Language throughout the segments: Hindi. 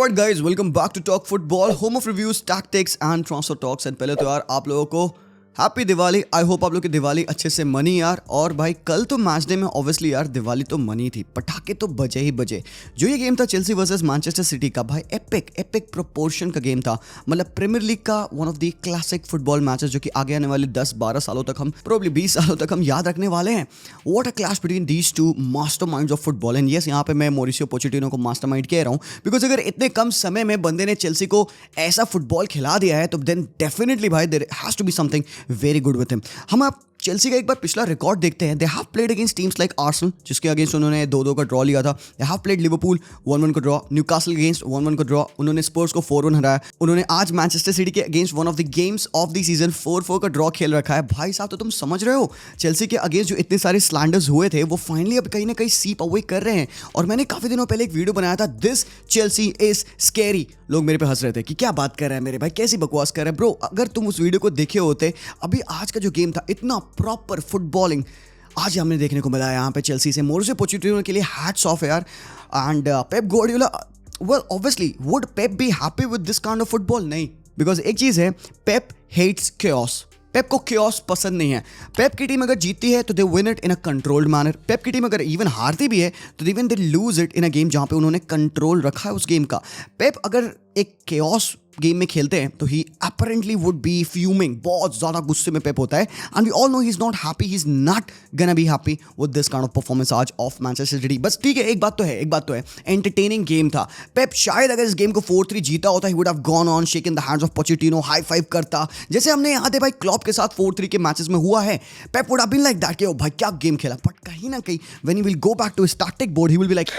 Alright guys, welcome back to Talk Football, home of reviews, tactics and transfer talks। And पहले तो यार आप लोगों को हैप्पी दिवाली। आई होप आप लोग की दिवाली अच्छे से मनी यार। और भाई कल तो मैच डे में ऑब्वियसली यार दिवाली तो मनी थी, पटाखे तो बजे ही बजे। जो ये गेम था चेल्सी वर्सेस मैनचेस्टर सिटी का, भाई एपिक प्रोपोर्शन का गेम था। मतलब प्रीमियर लीग का one of the classic football matches जो कि आगे आने वाले 10-12 सालों तक हम प्रोबेबली 20 सालों तक हम याद रखने वाले हैं। What a clash between these two masterminds of football. And yes, यहाँ पे मैं मॉरिसियो पोचेटिनो को मास्टरमाइंड कह रहा हूँ, बिकॉज अगर इतने कम समय में बंदे ने चेल्सी को ऐसा फुटबॉल खिला दिया है तो देन डेफिनेटली भाई there has to be something very good with him. हम आप चेल्सी का एक बार पिछला रिकॉर्ड देखते हैं। They have played against teams like Arsenal, जिसके अगेंस्ट उन्होंने 2-2 का ड्रॉ लिया था। दे हैव प्लेड लिवरपूल 1-1 का ड्रॉ, न्यूकासल अगेंस्ट 1-1 का ड्रॉ, उन्होंने स्पर्स को 4-1 हराया। उन्होंने आज मैनचेस्टर सिटी के against one of the games of the season 4-4 का ड्रॉ खेल रखा है। भाई साहब, तो तुम समझ रहे हो चेल्सी के अगेंस्ट जो इतने सारे स्लैंडर्स हुए थे वो फाइनली अब कहीं ना कहीं सीप अवे कर रहे हैं। और मैंने काफी दिनों पहले एक वीडियो बनाया था, दिस चेल्सी इज स्कैरी। लोग मेरे पे हंस रहे थे कि क्या बात कर रहा है मेरे भाई, कैसी बकवास कर रहे हैं ब्रो। अगर तुम उस वीडियो को देखे होते, अभी आज का जो गेम था इतना प्रॉपर फुटबॉलिंग आज हमने देखने को मिला है यहाँ पे चेल्सी से। मॉरिसियो पोचेटिनो के लिए हैट्स ऑफ है यार। And Pep Guardiola, well obviously would Pep B happy with this kind of football? नहीं, बिकॉज एक चीज है, पेप हेट्स chaos। पेप को chaos पसंद नहीं है। पेप की टीम अगर जीतती है तो they win it in a controlled manner. Pep की टीम अगर इवन हारती भी है तो even they lose it in a game जहां पे उन्होंने कंट्रोल रखा है उस गेम का। पेप अगर एक chaos गेम में खेलते हैं तो he apparently would be fuming, बहुत ज्यादा गुस्से में पेप होता है। And we all know he is not happy, he is not gonna be happy with this kind of performance आज ऑफ मैनचेस्टर सिटी। बस ठीक है, एक बात तो है, एंटरटेनिंग गेम था। पेप शायद अगर इस गेम को 4-3 जीता होता, he would have gone on shaking the hands of Pochettino, high five करता, जैसे हमने याद है भाई क्लॉप के साथ 4-3 के मैचेस में हुआ है। Pep would have been like that कि ओ भाई क्या गेम खेला। बट कहीं ना कहीं when he will go back to his tactic board, he will be like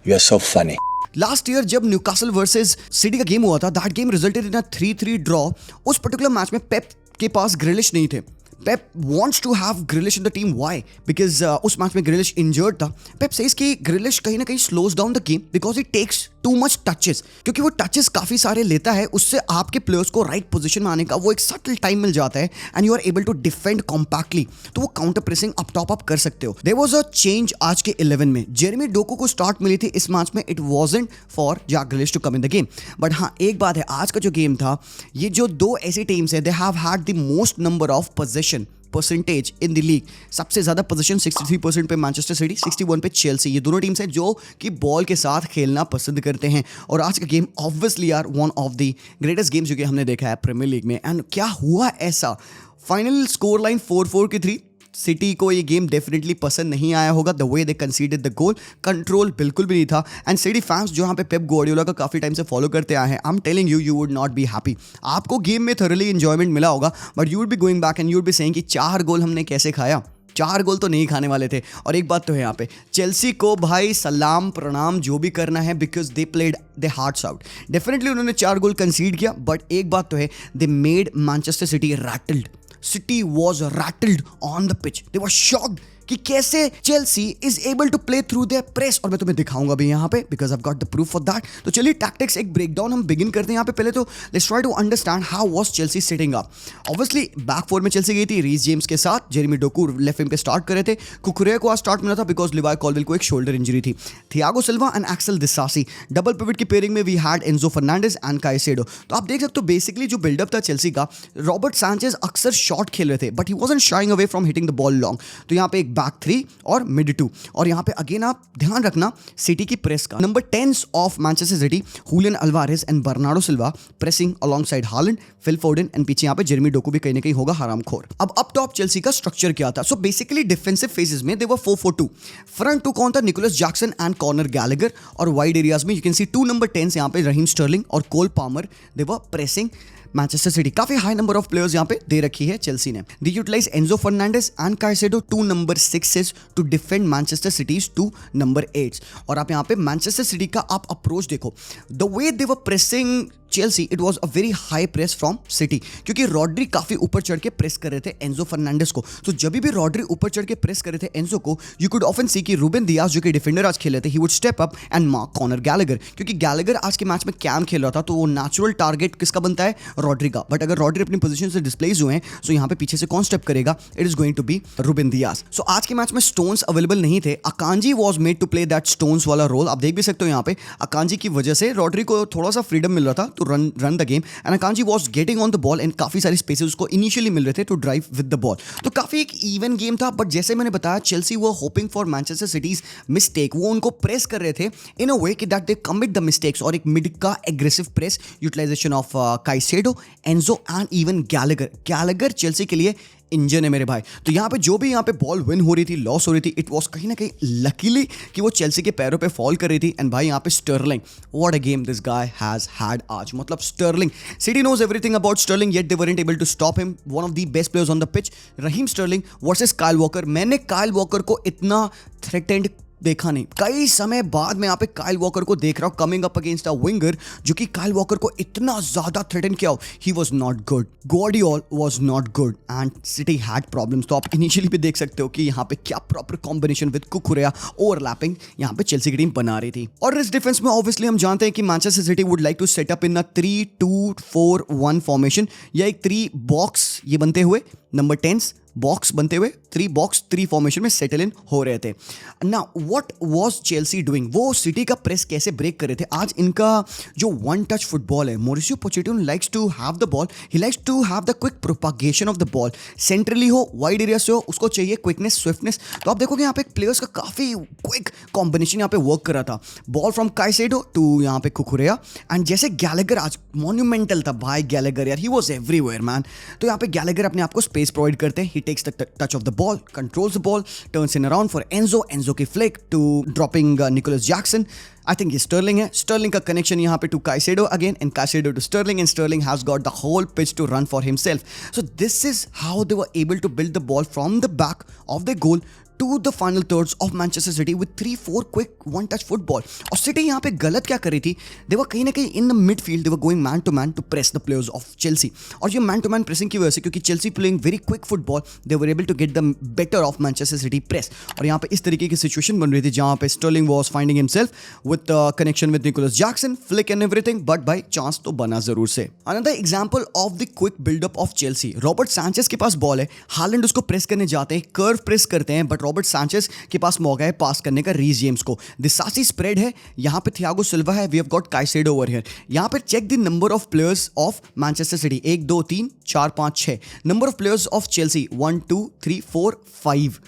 you are so funny. Last year जब न्यूकासल वर्सेस सिटी का गेम हुआ था, that game resulted in a 3-3 draw. उस पर्टिकुलर मैच में पेप के पास ग्रिलिश नहीं थे। Pep wants to have Grealish in the team. Why? Because उस मैच में ग्रिलिश इंजर्ड था। पेप सेज कि ग्रिलिश कहीं ना कहीं slows down the game because he takes too much touches. क्योंकि वो टचेस काफी सारे लेता है, उससे आपके प्लेयर्स को राइट पोजीशन में आने का वो एक सटल टाइम मिल जाता है and you are able to defend compactly. तो वो counter pressing up top up कर सकते हो। देयर वाज अ चेंज आज के 11 में। जेरेमी डोकू को स्टार्ट मिली थी इस मैच में। It wasn't for Jack Grealish to come in the game. But हाँ, एक बात है, आज का जो गेम था, ये जो दो ऐसी टीम्स है, they have had the most number of position percentage in the league. सबसे ज्यादा पोजीशन 63% पे मैनचेस्टर सिटी, 61 पे चेल्सी। ये दोनों टीम्स हैं जो कि बॉल के साथ खेलना पसंद करते हैं। और आज का गेम ऑब्वियसली यार one of the greatest games जो कि हमने देखा है प्रीमियर लीग में। एंड क्या हुआ ऐसा, फाइनल स्कोर लाइन 4-4 की थी। सिटी को ये गेम डेफिनेटली पसंद नहीं आया होगा, the way they considered the goal. Control बिल्कुल भी नहीं था। एंड सिटी फैंस जो यहाँ पे पेप गार्डियोला का काफी टाइम से फॉलो करते आए हैं, I am telling you, you would not be happy. आपको गेम में थॉरली एंजॉयमेंट मिला होगा, but you would be going back and you would be saying कि 4 गोल हमने कैसे खाया। 4 गोल तो नहीं खाने वाले थे। और एक बात तो है यहाँ पे, चेल्सी को भाई सलाम प्रणाम जो भी करना है, because they played they hearts out. Definitely उन्होंने 4 गोल कंसीड किया, बट एक बात तो है, they made Manchester city rattled. City was rattled on the pitch. They were shocked कि कैसे Chelsea is able to play through their press. और मैं तुम्हें दिखाऊंगा भी यहाँ पे, because I got the proof for that. तो चलिए टैक्टिक्स एक ब्रेकडाउन हम बिगिन करते हैं यहाँ पे। पहले तो let's try to understand how was Chelsea setting up. Obviously back four में चेल्सी गई थी रीस जेम्स के साथ। जेरेमी डोकू लेफ्ट विंग पे स्टार्ट करे थे। कुकुरेया को आज स्टार्ट मिला था बिकॉज लिवाई कॉलवेल को एक शोल्डर इंजरी थी। Thiago Silva and Axel Disasi. Double pivot की पेयरिंग में we had Enzo Fernandez and Caicedo. तो आप देख सकते हो बेसिकली जो बिल्डअप था चेल्सी का, रॉबर्ट सैंचेज अक्सर शॉट खेल रहे थे but he wasn't shying away from hitting the ball long. तो यहाँ पे एक बैक 3 और मिड 2। और यहां पे अगेन आप ध्यान रखना सिटी की प्रेस का। Number 10 of Manchester city, Julian Alvarez and Bernardo Silva pressing alongside Holland, Phil Foden and पीछे यहां पे जेरेमी डोकू भी कहीं ना कहीं होगा हरामखोर। अब अप टॉप चेल्सी का स्ट्रक्चर क्या था? सो बेसिकली डिफेंसिव फेजेस में दे वर 4-4-2। फ्रंट 2 कौन था? Nicolas Jackson and Conor Gallagher. और वाइड एरियाज में यू कैन सी 2 नंबर 10 यहां पे रहीम स्टर्लिंग और Cole Palmer, they were pressing Manchester City. काफी हाई नंबर ऑफ प्लेयर्स यहां पे दे रखी है चेल्सी ने। They utilise Enzo Fernandez and Caicedo 2 number 6s to defend Manchester City's 2 number 8s। और आप यहां पे मैनचेस्टर सिटी का आप अप्रोच देखो, the way they were pressing Chelsea it was a very high press from city, क्योंकि रॉड्री काफी ऊपर चढ़ के प्रेस कर रहे थे एंजो फर्नांडिस को। तो जब भी रॉड्री ऊपर चढ़ के प्रेस कर रहे थे एंजो को, यू कुड ऑफन सी कि रूबेन दियाज जो कि डिफेंडर आज खेल रहे थे, he would step up and mark Conor Gallagher, क्योंकि गैलेगर आज के मैच में कैम खेल रहा था, तो वो नेचुरल टारगेट किसका बनता है, रॉड्री का। बट अगर रॉड्री अपनी पोजीशन से डिस्प्लेस हुए हैं, सो यहाँ पे पीछे से कौन स्टेप करेगा, it is going to be Ruben Dias. So आज के मैच में स्टोन्स अवेलेबल नहीं थे, Akanji was made to play that Stones वाला रोल। आप देख भी सकते हो यहाँ पे अकांजी की वजह से रॉड्री को थोड़ा सा फ्रीडम मिल रहा था to run the game, and Akanji was getting on the ball and काफी सारे स्पेसेस उसको इनिशियली मिल रहे थे to drive with the ball. तो काफी एक इवन गेम था, बट जैसे मैंने बताया चेल्सी वो hoping for Manchester cities mistake, वो उनको प्रेस कर रहे थे इन अ वे कि that they commit the mistakes, और एक मिड का aggressive press utilization of Caicedo, Enzo and even Gallagher Chelsea के लिए इंजन है मेरे भाई। तो यहाँ पे जो भी यहाँ पे बॉल विन हो रही थी, लॉस हो रही थी, इट वाज कहीं ना कहीं लकीली कि वो चेल्सी के पैरों पे फॉल कर रही थी। एंड भाई यहाँ पे Sterling, what a game this guy has had आज। मतलब Sterling, City knows everything about Sterling, yet they weren't able to stop him, one of the best players on the pitch. Raheem Sterling versus Kyle Walker, मैंने काइल वॉकर को इतना थ्रेटेंड देखा नहीं, कई समय बाद मैं यहाँ पे काइल वॉकर को देख रहा हूँ coming up against a winger जो कि काइल वॉकर को इतना ज्यादा थ्रेटन किया हो। He was not good, Gvardiol was not good and City had problems. तो आप इनिशियली भी देख सकते हो कि यहाँ पे क्या प्रॉपर कॉम्बिनेशन विद कुकुरेया ओवरलैपिंग यहाँ पे चेल्सी की टीम बना रही थी। और इस डिफेंस में ऑब्वियसली हम जानते हैं कि Manchester City would like to set up in a 3-2-4-1 formation, या एक 3 बॉक्स ये बनते हुए नंबर 10 बॉक्स बनते हुए 3 बॉक्स 3 फॉर्मेशन में सेटल इन हो रहे थे। Now what was Chelsea doing, वो सिटी का प्रेस कैसे ब्रेक कर रहे थे। आज इनका जो वन टच फुटबॉल है, Mauricio Pochettino likes to have the ball, he likes to have the quick propagation of the ball, centrally हो वाइड एरिया से हो, उसको चाहिए क्विकनेस स्विफ्टनेस। तो आप देखोगे यहाँ पे प्लेयर्स का काफी क्विक कॉम्बिनेशन यहाँ पे वर्क कर रहा था। बॉल फ्रॉम काइसेडो टू यहाँ पे कुकुरेया, एंड जैसे गैलेगर आज मॉन्यूमेंटल था भाई, गैलेगर यार ही वाज एवरीवेयर मैन। तो यहाँ पे गैलेगर अपने आप को स्पेस प्रोवाइड करते हैं, he takes the touch of the ball, controls the ball, turns in around for Enzo की flick to dropping Nicholas Jackson. I think ये Sterling है, Sterling का connection यहाँ पे to Caicedo again, and Caicedo to Sterling, and Sterling has got the whole pitch to run for himself. So this is how they were able to build the ball from the back of their goal to the final thirds of Manchester City with 3-4 quick one touch football. और सिटी यहाँ पे गलत क्या कर रही थी, they were कहीं ना कहीं in the midfield, they were going man to man to press the players of Chelsea. और ये man to man pressing की वजह से, क्योंकि Chelsea playing very quick football, they were able to get the better of Manchester City press. और यहाँ पे इस तरीके की सिचुएशन बन रही थी जहाँ पे Sterling was finding himself with connection with Nicholas Jackson, flick and everything, but by chance तो बना जरूर से। Another example of the quick build up of Chelsea, Robert Sanchez के पास बॉल है, हालैंड उसको प्रेस करने जाते हैं, कर्व प्रेस करते हैं, बट रॉबर्ट सैंचेज के पास मौका है पास करने का रीस जेम्स को। दिसासी स्प्रेड है, यहां पे थियागो सिल्वा है, we have got Caicedo over here. यहां पे check the number of players of Manchester City, 1 2 3 4 5 6। Number of players of Chelsea 1 2 3 4 5,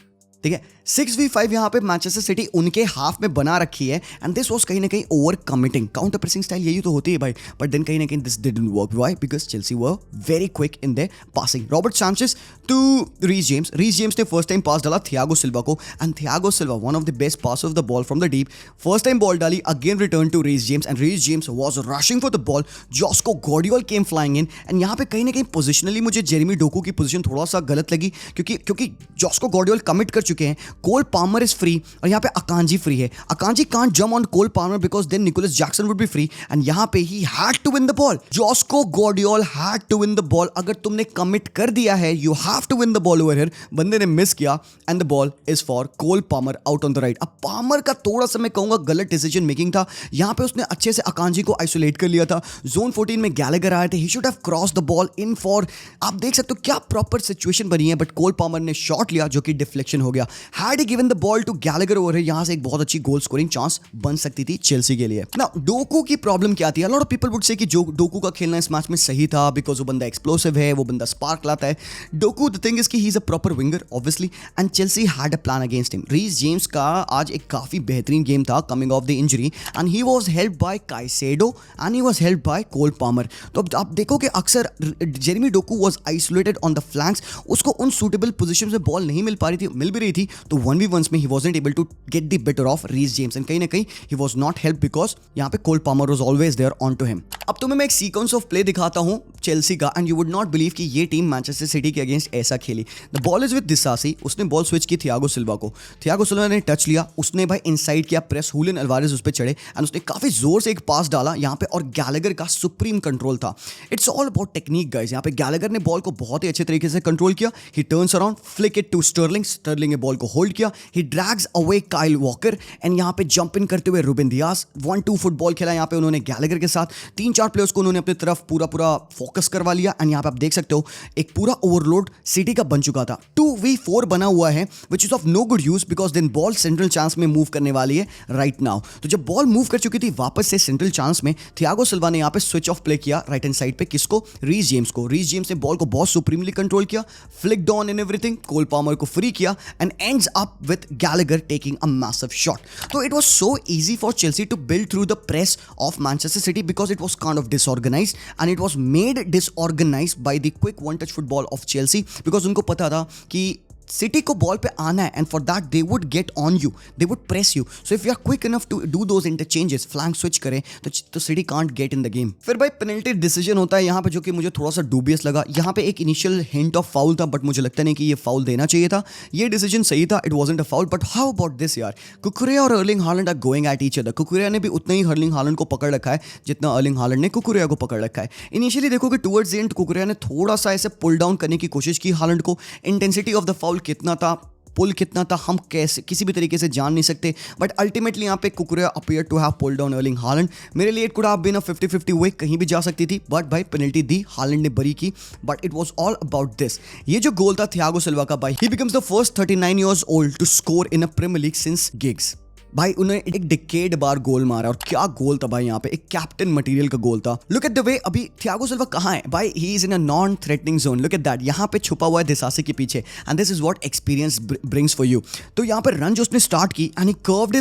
ठीक है। 6v5 यहाँ पे मैनचेस्टर सिटी उनके हाफ में बना रखी है, एंड दिस वाज कहीं ना कहीं over committing. Counter pressing style यही तो होती है भाई, बट देन कहीं ना कहीं this didn't work. Why? Because Chelsea were very quick in their passing. Robert Sanchez to Reece James ने फर्स्ट टाइम पास डाला थियागो सिल्वा को, and Thiago Silva one of the best pass of the ball from the deep, first time ball डाली, again return to Reece James, and Reece James was rushing for the ball, Josko Gvardiol came flying in, and यहाँ पे कहीं ना कहीं पोजिशनली मुझे जेरेमी डोकू की पोजिशन थोड़ा सा गलत लगी, क्योंकि जॉस्को गॉर्डियोल कमिट कर चुके हैं, कोल पामर इज फ्री, और यहाँ पे अकांजी फ्री है। Akanji can't jump on Cole Palmer because then Nicolas Jackson would be free, and यहाँ पे he had to win the ball. Josko Gvardiol had to win the ball. अगर तुमने कमिट कर दिया है, you have to win the ball over here. बंदे ने मिस किया, and the ball is for Cole Palmer out on the right. अब पामर का थोड़ा सा मैं कहूंगा गलत डिसीजन मेकिंग था, यहाँ पे उसने अच्छे से अकांजी को आइसोलेट कर लिया था। जोन 14 में गैलेगर आए थे, he should have cross the ball in for, आप देख सकते हो क्या प्रॉपर सिचुएशन बनी है, बट कोल पामर ने शॉट लिया जो कि डिफ्लेक्शन हो गया। Had he given the ball to Gallagher over, यहां से एक बहुत अच्छी गोल स्कोरिंग चांस बन सकती थी चेल्सी के लिए। नाउ डोकू की प्रॉब्लम क्या थी? A lot of people would say कि जो डोकू का खेलना इस मैच में सही था बिकॉज वो बंदा एक्सप्लोसिव है, वो बंदा स्पार्क लाता है। डोकू द थिंग इज कि he is a proper winger obviously, and Chelsea had a plan against him. Reece James का आज एक काफी बेहतरीन गेम था coming off the injury, and he was helped by Caicedo and he was helped by Cole Palmer. तो अब आप देखो कि अक्सर Jeremy Doku was isolated on the flanks, उसको उन सूटेबल पोजीशन में बॉल नहीं मिल पा रही थी, मिल भी रही थी, तो 1v1s में he wasn't able to get the better of Reece James, and कहीं ना कहीं he was not helped because यहाँ पे Cole Palmer was always there on to him. अब तुम्हें मैं एक सीक्वेंस ऑफ प्ले दिखाता हूं चेल्सी का, and you would not believe कि ये टीम मैनचेस्टर सिटी के अगेंस्ट ऐसा खेली। द बॉल इज विद डिसासी, उसने बॉल स्विच की थियागो सिल्वा को, थियागो सिल्वा ने टच लिया, उसने भाई इनसाइड किया प्रेस, हुलियन अल्वारेज उस पर चढ़े एंड उसने काफी जोर से एक पास डाला यहाँ पे, और गैलेगर का सुप्रीम कंट्रोल था। It's all about technique guys. यहाँ पे गैलेगर ने बॉल को बहुत ही अच्छे तरीके से कंट्रोल किया, he turns around, flick it to Sterling, Sterling ने बॉल को होल्ड किया, he drags away Kyle Walker and यहाँ पे जंप इन करते हुए रूबेन डियास 1-2 फुटबॉल खेला यहाँ पे उन्होंने गैलेगर के साथ, 3-4 प्लेयर्स को उन्होंने अपनी तरफ पूरा फोकस करवा लिया एंड यहाँ पे आप देख सकते हो एक पूरा ओवरलोड सिटी का बन चुका था। 2v4 बना हुआ है which is of no good use because then ball central chance में मूव करने वाली है राइट नाउ। तो जब बॉल मूव कर चुकी थी वापस से सेंट्रल चांस में, थियागो सिल्वा ने यहाँ पे स्विच ऑफ प्ले किया राइट हैंड साइड पे, किसको, रीस जेम्स को। रीस जेम्स ने बॉल को बहुत सुप्रीमली कंट्रोल किया, flicked on in everything, Cole Palmer को फ्री किया and ends up with Gallagher taking a massive shot. तो it was so easy for Chelsea to build through the press of Manchester City because it was kind of disorganised and it was made disorganised by the quick one touch football of Chelsea because उनको पता था कि सिटी को बॉल पे आना है and for that they would get on you, they would press you. So if you are quick enough to do those interchanges, flank switch करें तो City can't get in the game. फिर भाई पेनल्टी डिसीजन होता है यहाँ पे जो कि मुझे थोड़ा सा डूबियस लगा। यहाँ पे एक इनिशियल हिंट ऑफ फाउल था बट मुझे लगता नहीं कि ये फाउल देना चाहिए था। ये डिसीजन सही था, it wasn't a foul, but how about this यार, कुकुरेया और Erling Haaland are going at each other. Cucurella ने भी उतना ही अर्लिंग हालैंड को पकड़ रखा है जितना अर्लिंग हालैंड ने कुकुरेया को पकड़ रखा है। इनिशियली देखोगे टुवर्ड्स द एंड कुकुरेया ने थोड़ा सा ऐसे पुल डाउन करने की कोशिश की हालैंड को। इंटेंसिटी ऑफ द फाउल कितना था, पुल कितना था, हम कैसे किसी भी तरीके से जान नहीं सकते, बट अल्टीमेटली यहाँ पे Cucurella appear to have pulled down Erling Haaland. मेरे लिए it could have been a 50-50 way, कहीं भी जा सकती थी, बट भाई पेनल्टी दी, हालैंड ने बरी की, but it was all about this. ये जो गोल था थियागो सिल्वा का, भाई he becomes the first 39 years old to score in a Premier League since Giggs. भाई उन्हें एक डिकेड बार गोल मारा और क्या गोल था भाई, यहाँ पे एक कैप्टन मटेरियल का गोल था। लुक एट द वे अभी थियागो सिल्वा कहाँ है भाई, he is in a non threatening zone, look at that, यहाँ पे छुपा हुआ है डिसासी के पीछे and this is what experience brings for you. तो यहाँ पे रन जो उसने स्टार्ट की and he curved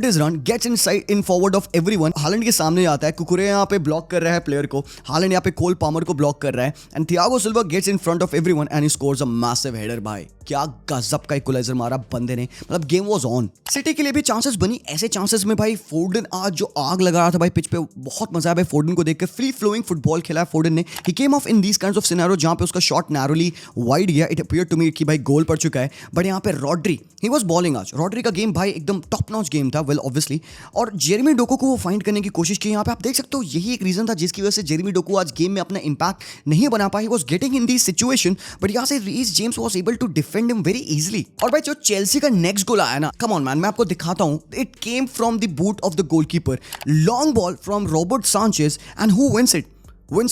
his run gets inside in forward of everyone, Haaland के सामने आता है, कुकुरेया यहाँ पे ब्लॉक कर रहा है प्लेयर को, हालैंड यहाँ पे कोल पामर को ब्लॉक कर रहा है and Thiago Silva gets in front of everyone and he scores a massive header. भाई क्या गजब का इक्वलाइजर मारा बंदे ने, मतलब गेम वाज ऑन। सिटी के लिए भी चांसेस बनी, ऐसे चांसेस में भाई फोर्डन आज जो आग लगा रहा था भाई पिच पे, बहुत मजा आया भाई फोर्डन को देखकर। फ्री फ्लोइंग फुटबॉल खेला है फोर्डन ने, he came off in these kinds of scenario जहां पे उसका शॉट नैरोली वाइड गया, इट अपीयर्ड टू मी कि भाई गोल पड़ चुका है, बट यहाँ पे रॉड्री ही वाज बॉलिंग आज, रॉड्री का गेम भाई एकदम टॉप नॉच गेम था, वेल ऑब्वियसली, और जेरेमी डोको को वो फाइंड करने की कोशिश की। यहाँ पे आप देख सकते हो यही एक रीजन था जिसकी वजह से जेरेमी डोको आज गेम में अपना इंपैक्ट नहीं बना पाई, was getting in this situation, but यहाँ से Reece James was able to defend him very easily. और भाई जो चेल्सी का नेक्स्ट गोल आया ना, कम ऑन मैन, मैं आपको दिखाता हूं, it came from the boot of the goalkeeper, long ball from Robert Sanchez and who wins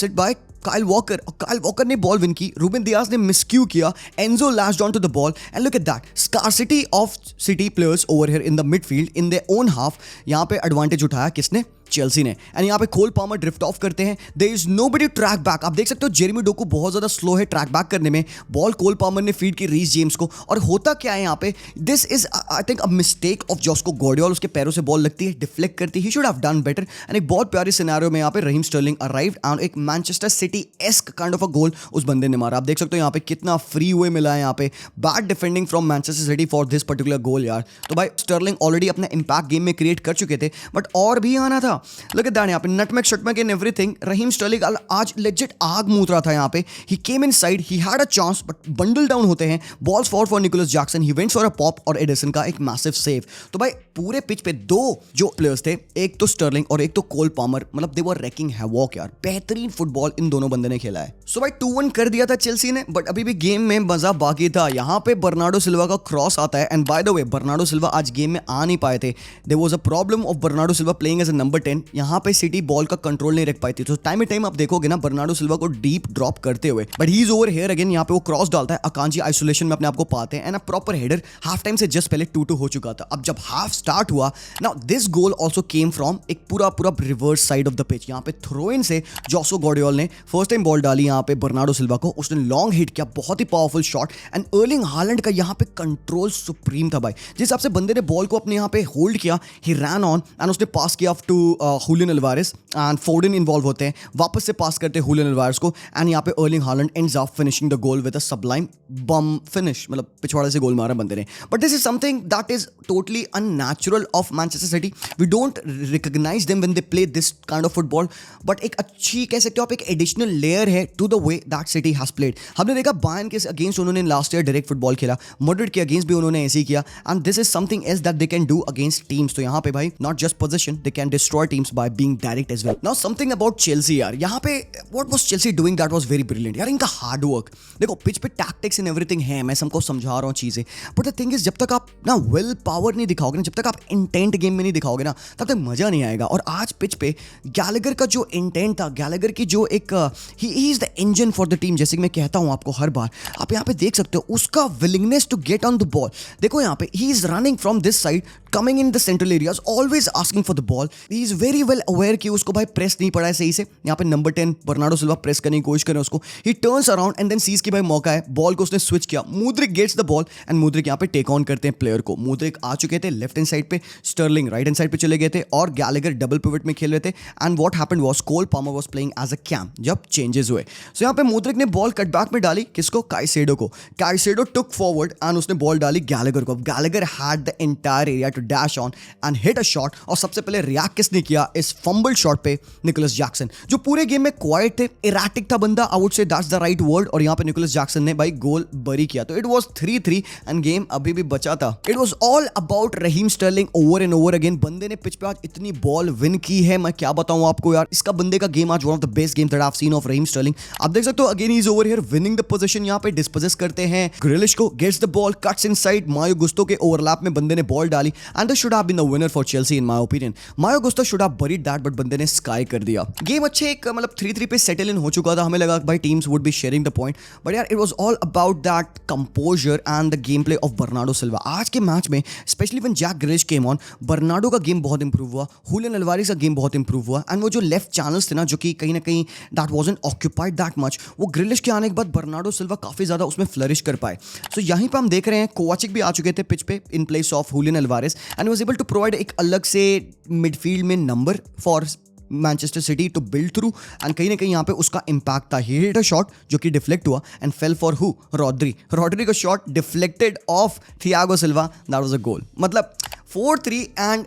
it by Kyle Walker, और काइल वॉकर ने बॉल विन की, रूबेन डियास ने मिसक्यू किया, Enzo lashed on to the ball and look at that scarcity of City players over here in the midfield in their own half. यहाँ पे एडवांटेज उठाया किसने, चेल्सी ने, एंड यहाँ पे कोल पामर ड्रिफ्ट ऑफ करते हैं, there is nobody track back. आप देख सकते हो जेरेमी डोकू बहुत ज्यादा स्लो है ट्रैक बैक करने में, बॉल कोल पामर ने फीड की रीस जेम्स को, और होता क्या है यहाँ पे, this is I think a mistake of Josko Gvardiol, उसके पैरों से बॉल लगती है, डिफ्लेक्ट करती है, he should have done better, and एक बहुत प्यारी सिनेरियो में यहाँ पे रहीम स्टर्लिंग अराइव्ड एंड एक Manchester City esque kind of a goal उस बंदे ने मारा। आप देख सकते हो यहाँ पे कितना फ्री वे मिला है, यहाँ पे bad defending from Manchester city for this particular goal यार। तो भाई स्टर्लिंग ऑलरेडी अपना इंपैक्ट गेम में क्रिएट कर चुके थे, बट और भी आना था। लुक एट दैट, यहाँ पे nutmeg shutmeg and everything, Raheem Sterling आज लेजिट आग मूत रहा था यहाँ पे, he came inside, he had a chance but bundle down होते हैं, balls for Nicolas Jackson, he went for a pop और एडिसन का एक मैसिव सेव। तो भाई पूरे पिच पे दो जो प्लेयर्स थे, एक तो स्टर्लिंग और एक तो कोल पामर, मतलब दे वर रैकिंग हैवॉक यार, बेहतरीन फुटबॉल इन दोनों बंदे ने खेला है। सो भाई 2-1 कर दिया था चेल्सी ने, बट अभी भी गेम में मजा बाकी था। यहाँ पे बर्नार्डो सिल्वा का क्रॉस आता है, and by the way Bernardo Silva आज गेम में आ नहीं पाए थे, there was a problem of Bernardo Silva playing as a number 10। यहाँ पे सिटी बॉल का कंट्रोल नहीं रख पाई थी, तो टाइम टाइम आप देखोगे ना बर्नार्डो सिल्वा को डीप ड्रॉप करते हुए, but he is over here again. यहाँ पे वो क्रॉस डालता है, अकांजी आइसोलेशन में अपने आप को पाते हैं, and a proper header, half time से जस्ट पहले 2-2 हो चुका था। अब जब हाफ स्टार्ट हुआ, now this goal also came from एक पूरा reverse side of the pitch. यहाँ पे थ्रो इन से जोसो गॉर्डियोल ने फर्स्ट टाइम बॉल डाली यहाँ पे बर्नार्डो सिल्वा को, उसने लॉन्ग हिट किया, बहुत ही powerful shot, and Erling Haaland का यहाँ पे कंट्रोल सुप्रीम था भाई। जिस हिसाब से बंदे ने बॉल को अपने यहाँ पे होल्ड किया, ही रैन ऑन एंड उसने पास किया to Julian Alvarez and Foden involve होते हैं, वापस से पास करते हैं हुलियन अल्वारेस को एंड यहाँ पे Erling Haaland ends up finishing the goal with a sublime bum finish, मतलब पिछवाड़े से गोल मारा बंदे ने. But this is something that is totally unnatural of Manchester City. We don't recognise them when they play this kind of football, but एक अच्छी कह सकते हो आप एक एडिशनल लेयर है to the way that City has played. हमने देखा बायर्न के अगेंस्ट उन्होंने लास्ट ईयर डायरेक्ट फुटबॉल खेला, मैड्रिड के अगेंस्ट भी उन्होंने ऐसे ही किया and this is something else that they can do against teams. तो यहाँ पे भाई not just position, they can destroy teams by being direct as well. Now something about Chelsea यार, यहाँ पे what was Chelsea doing that was very brilliant यार. इनका हार्ड वर्क देखो, पिच पे टैक्टिक्स एंड एवरीथिंग है, मैं सबको समझा रहा हूँ चीजें, बट द थिंग इज जब तक आप ना विल पावर नहीं दिखाओगे ना, जब तक आप इंटेंट गेम में नहीं दिखाओगे ना, तब तक मजा नहीं आएगा. और आज पिच पे गैलेगर का जो इंटेंट था, गैलेगर की जो एक he is the engine for the team, जैसे कि मैं कहता हूँ आपको हर बार, आप यहाँ पे देख सकते हो उसका willingness to get on the ball. देखो यहाँ पे he is running from this side, coming in the central areas, always asking for the ball. He is very well aware कि उसको भाई प्रेस नहीं पड़ा है सही से. यहाँ पे नंबर 10 बर्नार्डो सिल्वा प्रेस करने की कोशिश कर रहे हैं उसको, he turns around and then sees की भाई मौका है, बॉल को उसने स्विच किया, Mudryk gets the ball and Mudryk यहाँ पे टेक ऑन करते हैं प्लेयर को. मुद्रिक आ चुके थे लेफ्ट हैंड साइड पे, स्टर्लिंग राइट हैंड साइड पे चले गए थे और गैलेगर डबल पिवट में खेल रहे थे. And what happened was Cole Palmer was playing as a CAM जब चेंजेस हुए. सो यहाँ पे मुद्रिक ने बॉल कट बैक में डाली किसको, काइसेडो को. काइसेडो टुक फॉरवर्ड एंड उसने बॉल डाली गैलेगर को. Gallagher had the entire area to dash on and hit a shot. और सबसे पहले रिएक्ट किसने किया इस फंबल शॉट पे, निकोलस जैक्सन, जो पूरे गेम में क्वाइट थे, इराटिक था बंदा, I would say that's the right word. और यहाँ पे निकोलस जैक्सन ने भाई गोल बरी किया. तो इट वाज 3-3 एंड गेम अभी भी बचा था. It was all about Raheem Sterling over and over again. बंदे ने पिच पे आज इतनी बॉल विन की है, मैं क्या बताऊं आपको यार. इसका बंदे का गेम आज one of the best game that I have seen of Raheem Sterling. आप देख सकते हो again he is over here winning the position. यहाँ पे डिस्पोजेस करते हैं ग्रिलिश को, gets the ball, cuts inside, Malo Gusto के ओवरलैप में बंदे ने बॉल डाली and this should have been the winner for Chelsea in my opinion. Malo Gusto should have buried that but बंदे ने स्काई कर दिया. गेम अच्छे एक मतलब 3-3 पे सेटल इन हो चुका था. हमें लगा भाई teams would be sharing the point, but यार it was all about that composure and the game play of Bernardo Silva. आज के मैच में specially when Jack Grealish came on, Bernardo का गेम बहुत इंप्रूव हुआ, हुलियन अल्वारेस का गेम बहुत इंप्रूव हुआ एंड वो जो लेफ्ट चैनल्स थे ना, जो कि कहीं ना कहीं that wasn't occupied that much, वो ग्रिलिश के आने के बाद बर्नार्डो सिल्वा काफी ज्यादा उसमें फ्लरिश कर पाए. सो यहीं पे हम देख रहे हैं कोवाचिक भी आ चुके थे पिच पे in place of Julian Alvarez and was able to provide एक अलग से मिडफील्ड में number for Manchester City to build through and कहीं ना कहीं यहाँ पे उसका इंपैक्ट था. ही हिट अ शॉट जो कि डिफ्लेक्ट हुआ and fell for who, Rodri का shot deflected off Thiago Silva, that was a goal. मतलब 4-3 एंड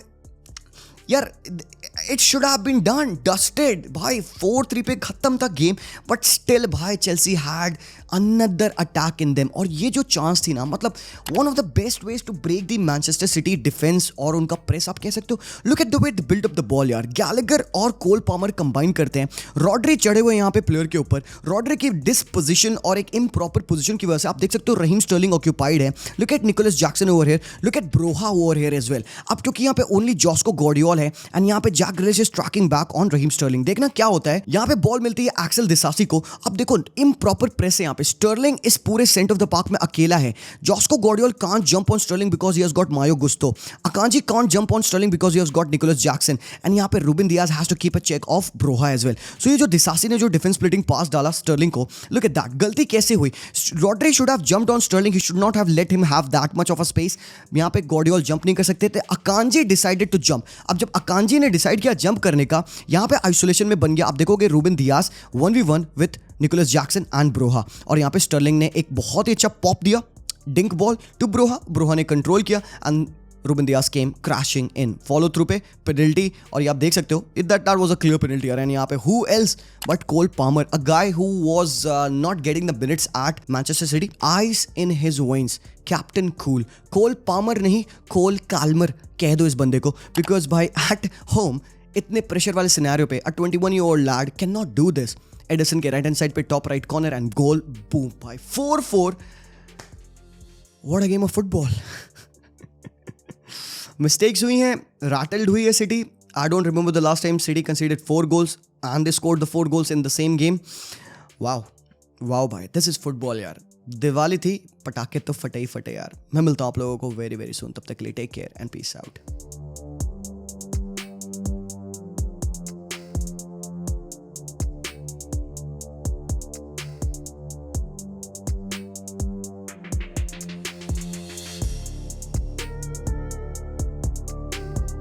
यार it should have been done dusted भाई. 4-3 पे खत्म था गेम, बट स्टिल भाई Chelsea had another attack in them. और ये जो चांस थी ना, मतलब one of the best ways to break the Manchester City defence और उनका प्रेस आप कह सकते हो. Look at the way the build up the ball यार. गैलेगर और कोल पामर कंबाइन करते हैं, रॉड्री चढ़े हुए यहाँ पे प्लेयर के ऊपर. रॉड्री की डिसपोजिशन और एक इम्प्रॉपर पोजीशन की वजह से आप देख सकते हो रहीम स्टर्लिंग ऑक्यूपाइड है. Look at Nicolas Jackson over here, look at Broja over here as well. अब क्योंकि यहाँ पे ओनली जॉस्को गॉर्डियोल है एंड यहाँ पे Jack Grealish is tracking back on Raheem Sterling. देखना क्या होता है, यहाँ पे बॉल मिलती है एक्सेल डिसासी को. अब देखो इम्प्रॉपर प्रेस है यहाँ पे. स्टर्लिंग इस पूरे सेंटर ऑफ द पार्क में अकेला है. Josko Gvardiol can't jump on Sterling because he has got Malo Gusto. Akanji can't jump on Sterling because he has got Nicolas Jackson and यहाँ पे Ruben Dias has to keep a check of Broja as well. So ये जो डिसासी ने जो डिफेंस स्प्लिटिंग पास डाला स्टर्लिंग को, लुक एट दैट. गलती कैसे हुई? Rodri should have jumped on Sterling, he should not have let him have that much of a space. यहाँ पे गॉर्डियोल जंप नहीं कर सकते थे. Akanji decided to jump. अब जब अकांजी ने डिसाइड किया जंप करने का, यहाँ पे आइसोलेशन में बन गया. आप देखोगे Ruben Dias 1v1 with Nicolas Jackson and Broja. और यहाँ पे स्टर्लिंग ने एक बहुत ही अच्छा पॉप दिया, डिंक बॉल टू ब्रोहा ने कंट्रोल किया and Ruben Dias came crashing in. Follow through पे पेनल्टी और ये आप देख सकते हो that was a clear penalty. And यहाँ पे who else but Cole Palmer, a guy who was not getting the minutes at Manchester City, ice in his veins, captain cool. Cole Palmer नहीं, कोल काल्मर कह दो इस बंदे को, बिकॉज भाई एट होम इतने प्रेशर वाले सिनेरियो पे अ 21-year-old lad can not do this. Edison के राइट हैंड साइड पे top right corner and goal, boom भाई 4-4. What a game of football. Mistakes हुई हैं, रैटल्ड हुई है city. I don't remember the last time city considered 4 goals and they scored the 4 goals in the same game. Wow भाई, दिस इज फुटबॉल यार. दिवाली थी, पटाखे तो फटे ही फटे यार. मैं मिलता हूँ आप लोगों को वेरी वेरी सून. तब तक के लिए take care and peace out.